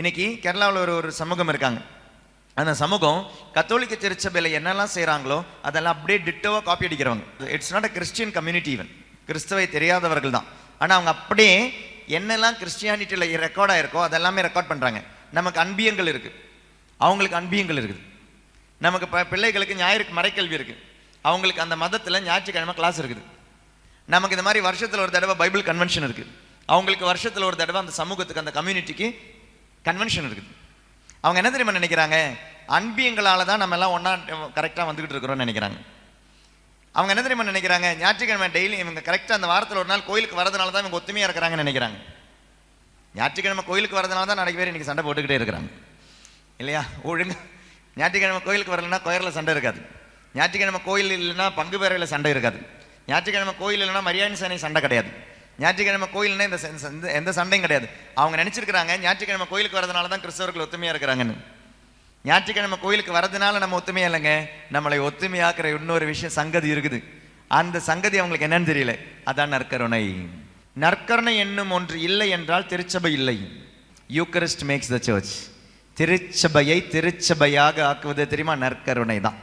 இன்னைக்கு கேரளாவில் ஒரு சமூகம் இருக்காங்க. அந்த சமூகம் கத்தோலிக்க திருச்சபையில் என்னெல்லாம் செய்கிறாங்களோ அதெல்லாம் அப்படியே டிட்டோவாக காப்பி அடிக்கிறவங்க. It's not a Christian community, even கிறிஸ்தவை தெரியாதவர்கள் தான். ஆனால் அவங்க அப்படியே என்னெல்லாம் கிறிஸ்டியானிட்டியில் ரெக்கார்ட் ஆயிருக்கோ அதெல்லாமே ரெக்கார்ட் பண்ணுறாங்க. நமக்கு அன்பியங்கள் இருக்குது, அவங்களுக்கு அன்பியங்கள் இருக்குது. நமக்கு பிள்ளைகளுக்கு ஞாயிறு மறைக்கல்வி இருக்குது, அவங்களுக்கு அந்த மதத்தில் ஞாயிற்றுக்கிழமை கிளாஸ் இருக்குது. நமக்கு இந்த மாதிரி வருஷத்தில் ஒரு தடவை பைபிள் கன்வென்ஷன் இருக்குது, அவங்களுக்கு வருஷத்தில் ஒரு தடவை அந்த சமூகத்துக்கு அந்த கம்யூனிட்டிக்கு கன்வென்ஷன் இருக்குது. அவங்க என்ன தெரியுமா நினைக்கிறாங்க? அன்பியங்களால் தான் நம்ம எல்லாம் ஒன்றா கரெக்டாக வந்துக்கிட்டு இருக்கிறோம்னு நினைக்கிறாங்க. அவங்க என்ன தெரியுமா நினைக்கிறாங்க? ஞாயிற்றுக்கிழமை டெய்லி இவங்க கரெக்டாக அந்த வாரத்தில் ஒரு நாள் கோயிலுக்கு வரதுனால தான் இவங்க ஒத்துமையாக இருக்கிறாங்கன்னு நினைக்கிறாங்க. ஞாயிற்றுக்கிழமை கோயிலுக்கு வரதுனால தான் நிறைய பேர் இன்றைக்கி சண்டை போட்டுக்கிட்டே இருக்கிறாங்க இல்லையா? ஒழுங்கு ஞாயிற்றுக்கிழமை கோயிலுக்கு வரலன்னா கொயரில் சண்டை இருக்காது, ஞாயிற்றுக்கிழமை கோயில் இல்லைன்னா பங்கு பேரையில் சண்டை இருக்காது, ஞாயிற்றுக்கிழமை கோயில் இல்லைன்னா மரியாதை சேனை சண்டை கிடையாது, ஞாயிற்றுக்கிழமை கோயில்னா எந்த சண்டையும் கிடையாது. அவங்க நினச்சிருக்கிறாங்க ஞாயிற்றுக்கிழமை கோயிலுக்கு வரதுனால தான் கிறிஸ்தவர்கள் ஒத்துமையாக இருக்கிறாங்கன்னு. ஞாயிற்றுக்கிழமை கோயிலுக்கு வரதுனால நம்ம ஒத்துமையா இல்லைங்க, நம்மளை ஒத்துமையாக்குற இன்னொரு விஷயம் சங்கதி இருக்குது. அந்த சங்கதி அவங்களுக்கு என்னன்னு தெரியல, அதான் நற்கருணை. நற்கருணை என்னும் ஒன்று இல்லை என்றால் திருச்சபை இல்லை. Eucharist makes the church. திருச்சபையை திருச்சபையாக ஆக்குவது தெரியுமா? நற்கருணை தான்.